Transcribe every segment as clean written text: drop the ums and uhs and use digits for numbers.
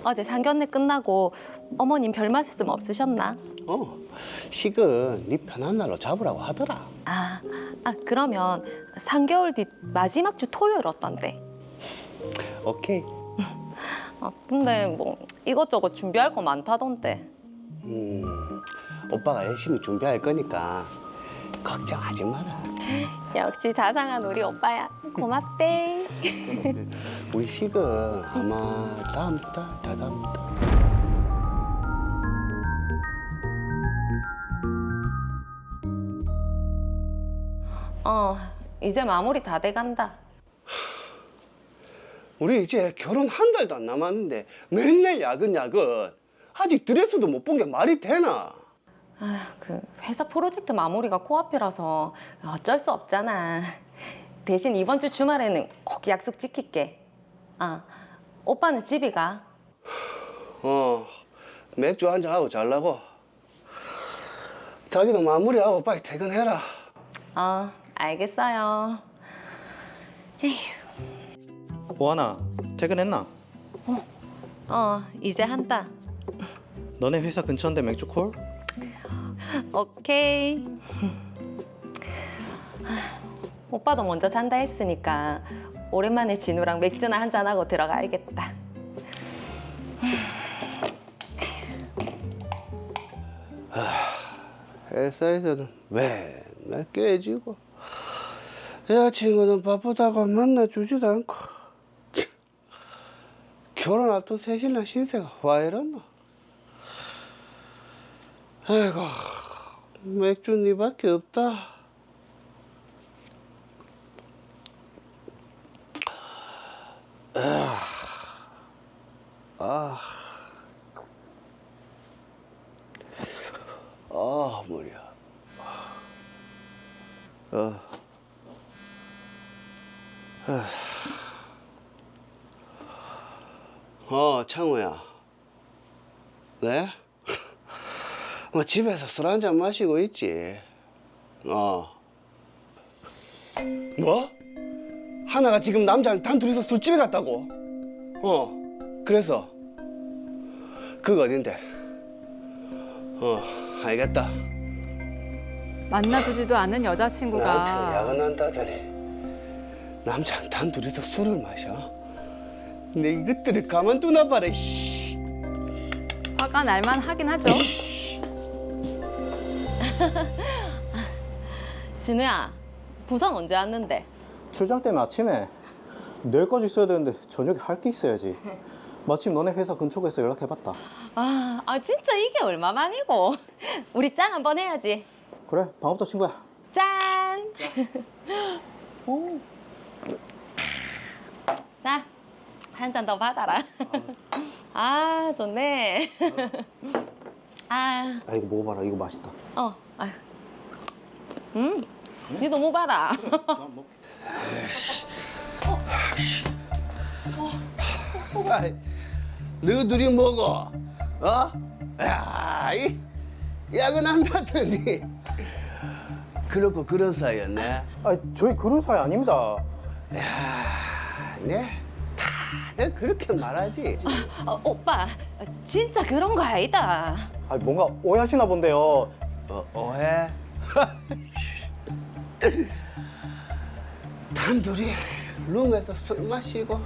어제 상견례 끝나고 어머님 별 말씀 없으셨나? 식은 네 편한 날로 잡으라고 하더라. 그러면 3개월 뒤 마지막 주 토요일 어떤데? 오케이. 근데 뭐 이것저것 준비할 거 많다던데. 오빠가 열심히 준비할 거니까 걱정하지 마라. 역시 자상한 우리 오빠야. 고맙대. 우리 식은 아마 다음 달, 다다음 달. 이제 마무리 다 돼간다. 우리 이제 결혼 한 달도 안 남았는데 맨날 야근. 아직 드레스도 못 본 게 말이 되나? 그 회사 프로젝트 마무리가 코앞이라서 어쩔 수 없잖아. 대신 이번 주 주말에는 꼭 약속 지킬게. 오빠는 집이 가. 맥주 한잔 하고 잘라고. 자기도 마무리하고 빨리 퇴근해라. 알겠어요. 보아나, 퇴근했나? 이제 한다. 너네 회사 근처인데 맥주 콜? 오케이. 오빠도 먼저 잔다 했으니까 오랜만에 진우랑 맥주나 한잔하고 들어가야겠다. 회사에서는 맨날 깨지고 여자친구는 바쁘다고 만나주지도 않고 결혼 앞둔 새신랑 신세가 와 이러노. 아이고 맥주 니밖에 없다. 머리야. 창호야. 네? 뭐 집에서 술 한잔 마시고 있지. 뭐? 하나가 지금 남자랑 단둘이서 술집에 갔다고? 그래서? 그거 어딘데? 알겠다. 만나주지도 않은 여자친구가 나한테 야근한다더니 남자랑 단둘이서 술을 마셔? 내 이것들을 가만두나 봐라. 이씨. 화가 날만 하긴 하죠. 진우야, 부산 언제 왔는데? 출장 때문에 아침에 내일까지 있어야 되는데 저녁에 할 게 있어야지. 마침 너네 회사 근처에서 연락해봤다. 진짜 이게 얼마만이고. 우리 짠 한번 해야지. 그래, 반갑다 친구야. 짠! 오. 자, 한 잔 더 받아라. 좋네. 이거 먹어봐라, 이거 맛있다. 아유. 니도 먹어봐라. 너희들이 먹어? 야근한다더니 그렇고 그런 사이였네. 저희 그런 사이 아닙니다. 네? 다들 그렇게 말하지. 오빠, 진짜 그런 거 아니다. 뭔가 오해하시나 본데요. 오해? 단둘이 룸에서 술 마시고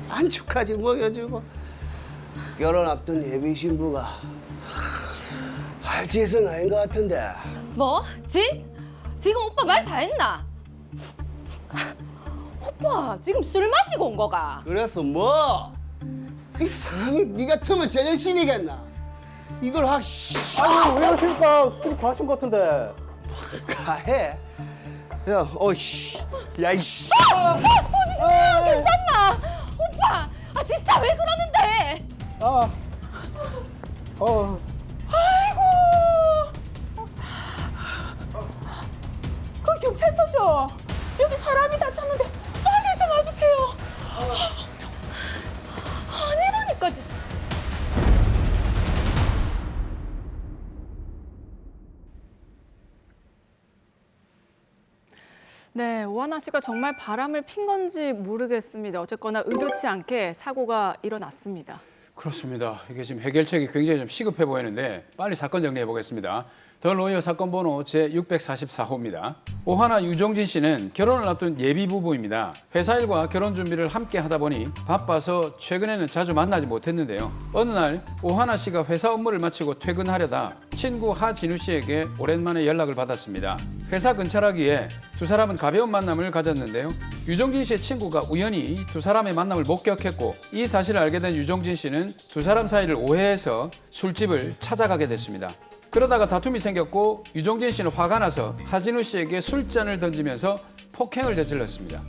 안주까지 먹여주고 결혼 앞둔 예비 신부가 할 짓은 아닌 것 같은데. 뭐? 지금 오빠 말 다 했나? 오빠, 지금 술 마시고 온 거가? 그래서 뭐? 이 상황이 네 같으면 제정신이겠나? 이걸 왜 이러십니까? 술 과하신 것 같은데. 가해? 야, 야, 이씨. 괜찮나? 오빠, 진짜 왜 그러는데? 아이고. 그 경찰서죠? 여기 사람이 다쳤는데 빨리 좀 와주세요. 아니라니까 진짜. 네, 오하나 씨가 정말 바람을 핀 건지 모르겠습니다. 어쨌거나 의도치 않게 사고가 일어났습니다. 그렇습니다. 이게 지금 해결책이 굉장히 좀 시급해 보이는데 빨리 사건 정리해 보겠습니다. 더 로이어 사건 번호 제644호입니다. 오하나 유종진 씨는 결혼을 앞둔 예비 부부입니다. 회사 일과 결혼 준비를 함께 하다 보니 바빠서 최근에는 자주 만나지 못했는데요. 어느 날 오하나 씨가 회사 업무를 마치고 퇴근하려다 친구 하진우 씨에게 오랜만에 연락을 받았습니다. 회사 근처라기에 두 사람은 가벼운 만남을 가졌는데요. 유종진 씨의 친구가 우연히 두 사람의 만남을 목격했고 이 사실을 알게 된 유종진 씨는 두 사람 사이를 오해해서 술집을 찾아가게 됐습니다. 그러다가 다툼이 생겼고 유종진 씨는 화가 나서 하진우 씨에게 술잔을 던지면서 폭행을 저질렀습니다.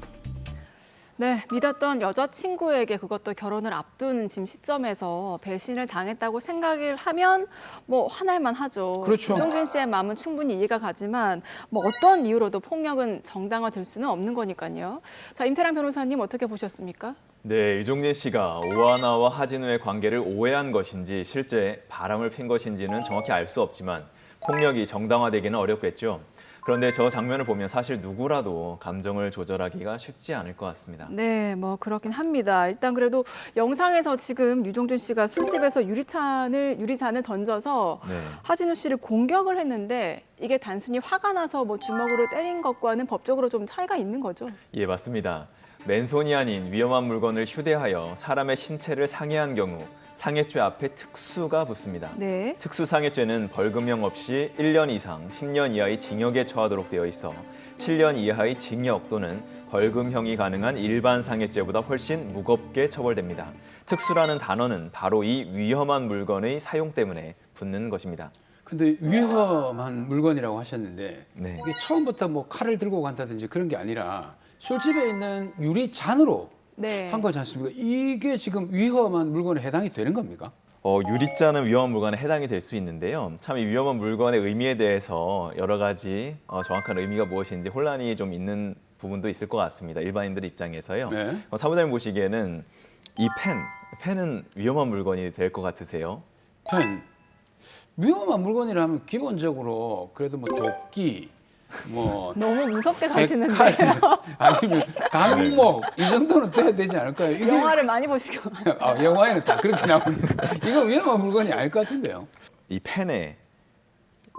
네, 믿었던 여자친구에게 그것도 결혼을 앞둔 지금 시점에서 배신을 당했다고 생각을 하면 뭐 화날만 하죠. 그렇죠. 유종진 씨의 마음은 충분히 이해가 가지만 뭐 어떤 이유로도 폭력은 정당화될 수는 없는 거니까요. 자, 임태랑 변호사님 어떻게 보셨습니까? 네, 유종진 씨가 오하나와 하진우의 관계를 오해한 것인지 실제 바람을 핀 것인지는 정확히 알 수 없지만 폭력이 정당화되기는 어렵겠죠. 그런데 저 장면을 보면 사실 누구라도 감정을 조절하기가 쉽지 않을 것 같습니다. 네, 뭐 그렇긴 합니다. 일단 그래도 영상에서 지금 유종진 씨가 술집에서 유리잔을 던져서 네. 하진우 씨를 공격을 했는데 이게 단순히 화가 나서 뭐 주먹으로 때린 것과는 법적으로 좀 차이가 있는 거죠. 예, 맞습니다. 맨손이 아닌 위험한 물건을 휴대하여 사람의 신체를 상해한 경우 상해죄 앞에 특수가 붙습니다. 네. 특수상해죄는 벌금형 없이 1년 이상 10년 이하의 징역에 처하도록 되어 있어 7년 이하의 징역 또는 벌금형이 가능한 일반 상해죄보다 훨씬 무겁게 처벌됩니다. 특수라는 단어는 바로 이 위험한 물건의 사용 때문에 붙는 것입니다. 근데 위험한 물건이라고 하셨는데 네. 이게 처음부터 뭐 칼을 들고 간다든지 그런 게 아니라 술집에 있는 유리잔으로 네. 한 거지 않습니까? 이게 지금 위험한 물건에 해당이 되는 겁니까? 유리잔은 위험한 물건에 해당이 될 수 있는데요. 참 이 위험한 물건의 의미에 대해서 여러 가지 정확한 의미가 무엇인지 혼란이 좀 있는 부분도 있을 것 같습니다. 일반인들 입장에서요. 네. 사무장님 보시기에는 이 펜은 위험한 물건이 될 것 같으세요? 펜. 위험한 물건이라면 기본적으로 그래도 뭐 도끼, 뭐 너무 무섭게 가시는데 칼, 아니면 강목 이 정도는 돼야 되지 않을까요? 이게 영화를 많이 보시고 영화에는 다 그렇게 나오니까 이거 위험한 물건이 아닐 것 같은데요. 이 펜에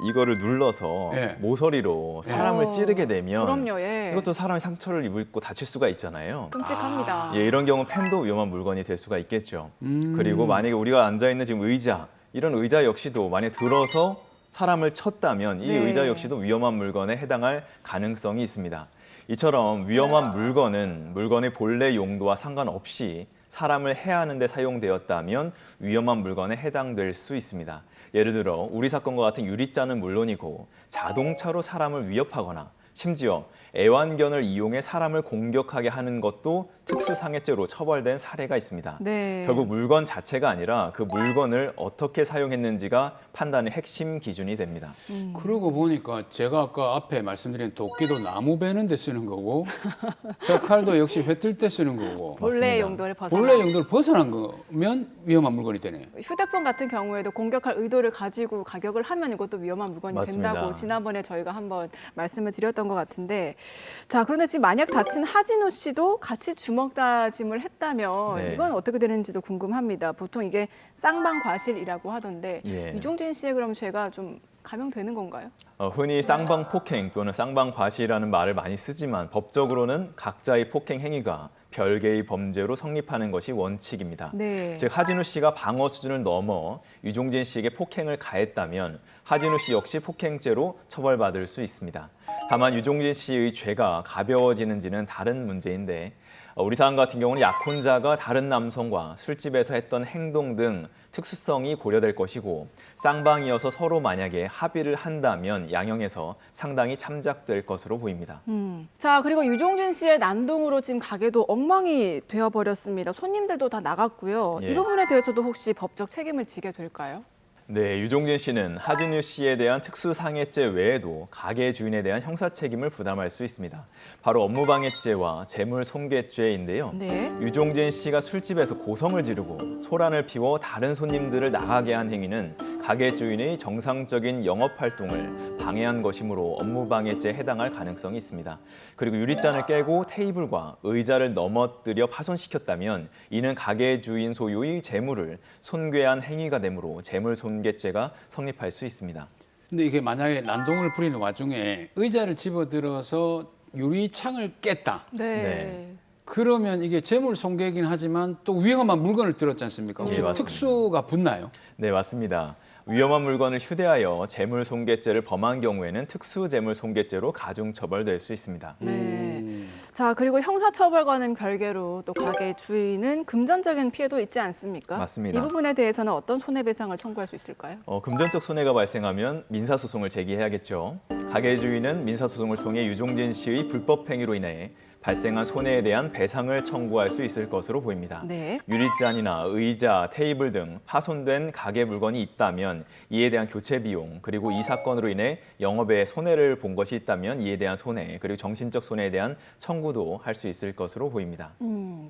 이거를 눌러서 예. 모서리로 사람을 어, 찌르게 되면 그럼요, 예. 이것도 사람이 상처를 입고 다칠 수가 있잖아요. 끔찍합니다. 예, 이런 경우 펜도 위험한 물건이 될 수가 있겠죠. 그리고 만약에 우리가 앉아 있는 지금 의자, 이런 의자 역시도 만약에 들어서 사람을 쳤다면 이 네. 의자 역시도 위험한 물건에 해당할 가능성이 있습니다. 이처럼 위험한 물건은 물건의 본래 용도와 상관없이 사람을 해하는 데 사용되었다면 위험한 물건에 해당될 수 있습니다. 예를 들어 우리 사건과 같은 유리잔은 물론이고 자동차로 사람을 위협하거나 심지어 애완견을 이용해 사람을 공격하게 하는 것도 특수상해죄로 처벌된 사례가 있습니다. 네. 결국 물건 자체가 아니라 그 물건을 어떻게 사용했는지가 판단의 핵심 기준이 됩니다. 그러고 보니까 제가 아까 앞에 말씀드린 도끼도 나무 베는 데 쓰는 거고 칼도 역시 회 뜰 때 쓰는 거고 본래 맞습니다. 용도를 벗어나. 본래 용도를 벗어난 거면 위험한 물건이 되네요. 휴대폰 같은 경우에도 공격할 의도를 가지고 가격을 하면 이것도 위험한 물건이 맞습니다. 된다고 지난번에 저희가 한번 말씀을 드렸던 것 같은데 자 그런데 지금 만약 다친 하진우 씨도 같이 주먹 다짐을 했다면 네. 이건 어떻게 되는지도 궁금합니다. 보통 이게 쌍방과실이라고 하던데 예. 유종진 씨의 그럼 죄가 좀 감형되는 건가요? 흔히 쌍방폭행 또는 쌍방과시라는 말을 많이 쓰지만 법적으로는 각자의 폭행 행위가 별개의 범죄로 성립하는 것이 원칙입니다. 네. 즉 하진우 씨가 방어 수준을 넘어 유종진 씨에게 폭행을 가했다면 하진우 씨 역시 폭행죄로 처벌받을 수 있습니다. 다만 유종진 씨의 죄가 가벼워지는지는 다른 문제인데 우리 사안 같은 경우는 약혼자가 다른 남성과 술집에서 했던 행동 등 특수성이 고려될 것이고 쌍방이어서 서로 만약에 합의를 한다면 양형에서 상당히 참작될 것으로 보입니다. 자 그리고 유종진 씨의 난동으로 지금 가게도 엉망이 되어버렸습니다. 손님들도 다 나갔고요. 예. 이 부분에 대해서도 혹시 법적 책임을 지게 될까요? 네, 유종진 씨는 하진우 씨에 대한 특수상해죄 외에도 가게 주인에 대한 형사 책임을 부담할 수 있습니다. 바로 업무방해죄와 재물손괴죄인데요. 네. 유종진 씨가 술집에서 고성을 지르고 소란을 피워 다른 손님들을 나가게 한 행위는 가게 주인의 정상적인 영업 활동을 방해한 것이므로 업무방해죄에 해당할 가능성이 있습니다. 그리고 유리잔을 깨고 테이블과 의자를 넘어뜨려 파손시켰다면 이는 가게 주인 소유의 재물을 손괴한 행위가 되므로 재물손괴죄가 성립할 수 있습니다. 근데 이게 만약에 난동을 부리는 와중에 의자를 집어들어서 유리창을 깼다. 네. 그러면 이게 재물 손괴이긴 하지만 또 위험한 물건을 들었지 않습니까? 혹시 예, 맞습니다. 특수가 붙나요? 네, 맞습니다. 위험한 물건을 휴대하여 재물손괴죄를 범한 경우에는 특수재물손괴죄로 가중처벌될 수 있습니다. 네. 자, 그리고 형사처벌과는 별개로 또 가게 주인은 금전적인 피해도 있지 않습니까? 맞습니다. 이 부분에 대해서는 어떤 손해배상을 청구할 수 있을까요? 금전적 손해가 발생하면 민사소송을 제기해야겠죠. 가게 주인은 민사소송을 통해 유종진 씨의 불법 행위로 인해 발생한 손해에 대한 배상을 청구할 수 있을 것으로 보입니다. 네. 유리잔이나 의자, 테이블 등 파손된 가게 물건이 있다면 이에 대한 교체 비용, 그리고 이 사건으로 인해 영업에 손해를 본 것이 있다면 이에 대한 손해, 그리고 정신적 손해에 대한 청구도 할 수 있을 것으로 보입니다.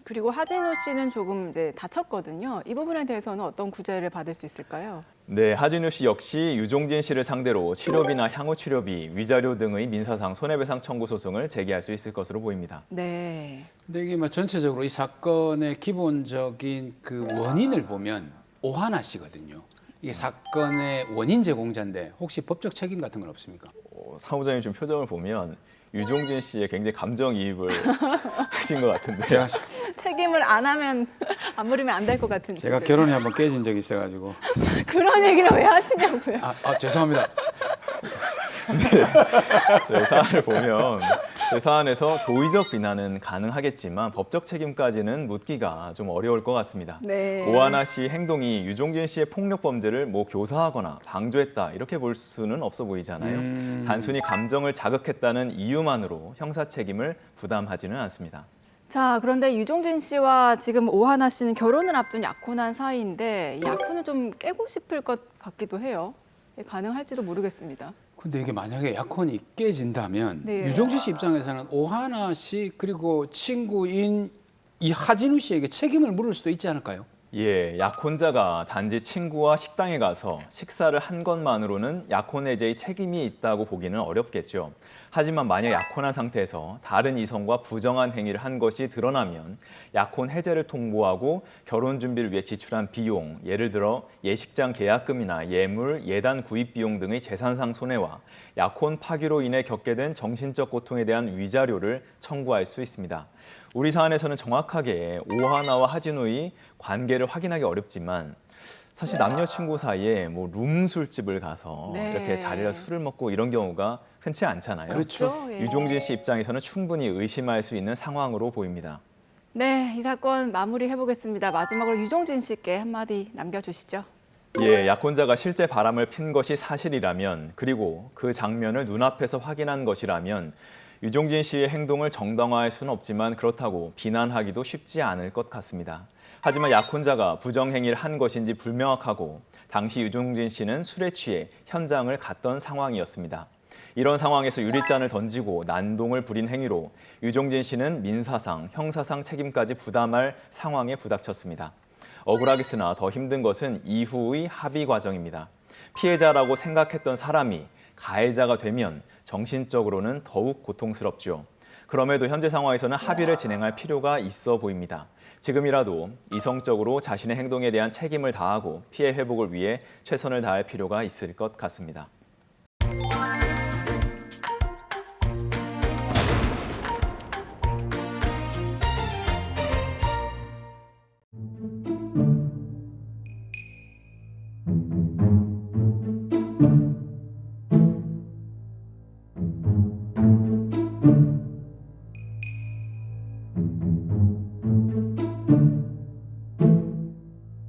그리고 하진우 씨는 조금 이제 다쳤거든요. 이 부분에 대해서는 어떤 구제를 받을 수 있을까요? 네, 하진우 씨 역시 유종진 씨를 상대로 치료비나 향후 치료비, 위자료 등의 민사상 손해배상 청구 소송을 제기할 수 있을 것으로 보입니다. 네. 근데 이게 전체적으로 이 사건의 기본적인 그 원인을 보면 오하나 씨거든요. 이게 사건의 원인 제공자인데 혹시 법적 책임 같은 건 없습니까? 사무장님 좀 표정을 보면 유종진 씨의 굉장히 감정이입을 하신 것 같은데. 책임을 안 물으면 안 될 것 같은. 제가 결혼에 한번 깨진 적이 있어가지고. 그런 얘기를 왜 하시냐고요? 죄송합니다. 저희 사안을 보면 저희 사안에서 도의적 비난은 가능하겠지만 법적 책임까지는 묻기가 좀 어려울 것 같습니다. 네. 오하나 씨 행동이 유종진 씨의 폭력 범죄를 교사하거나 방조했다 이렇게 볼 수는 없어 보이잖아요. 단순히 감정을 자극했다는 이유만으로 형사 책임을 부담하지는 않습니다. 자, 그런데 유종진 씨와 지금 오하나 씨는 결혼을 앞둔 약혼한 사이인데 이 약혼을 좀 깨고 싶을 것 같기도 해요. 가능할지도 모르겠습니다. 근데 이게 만약에 약혼이 깨진다면 네. 유종진 씨 입장에서는 오하나 씨 그리고 친구인 이 하진우 씨에게 책임을 물을 수도 있지 않을까요? 예, 약혼자가 단지 친구와 식당에 가서 식사를 한 것만으로는 약혼 해제의 책임이 있다고 보기는 어렵겠죠. 하지만 만약 약혼한 상태에서 다른 이성과 부정한 행위를 한 것이 드러나면 약혼 해제를 통보하고 결혼 준비를 위해 지출한 비용, 예를 들어 예식장 계약금이나 예물, 예단 구입 비용 등의 재산상 손해와 약혼 파기로 인해 겪게 된 정신적 고통에 대한 위자료를 청구할 수 있습니다. 우리 사안에서는 정확하게 오하나와 하진우의 관계를 확인하기 어렵지만 사실 남녀친구 사이에 룸술집을 가서 네. 이렇게 자리에서 술을 먹고 이런 경우가 흔치 않잖아요. 그렇죠. 예. 유종진 씨 입장에서는 충분히 의심할 수 있는 상황으로 보입니다. 네, 이 사건 마무리해 보겠습니다. 마지막으로 유종진 씨께 한마디 남겨주시죠. 예, 약혼자가 실제 바람을 핀 것이 사실이라면 그리고 그 장면을 눈앞에서 확인한 것이라면 유종진 씨의 행동을 정당화할 수는 없지만 그렇다고 비난하기도 쉽지 않을 것 같습니다. 하지만 약혼자가 부정행위를 한 것인지 불명확하고 당시 유종진 씨는 술에 취해 현장을 갔던 상황이었습니다. 이런 상황에서 유리잔을 던지고 난동을 부린 행위로 유종진 씨는 민사상, 형사상 책임까지 부담할 상황에 부닥쳤습니다. 억울하겠으나 더 힘든 것은 이후의 합의 과정입니다. 피해자라고 생각했던 사람이 가해자가 되면 정신적으로는 더욱 고통스럽죠. 그럼에도 현재 상황에서는 합의를 진행할 필요가 있어 보입니다. 지금이라도 이성적으로 자신의 행동에 대한 책임을 다하고 피해 회복을 위해 최선을 다할 필요가 있을 것 같습니다.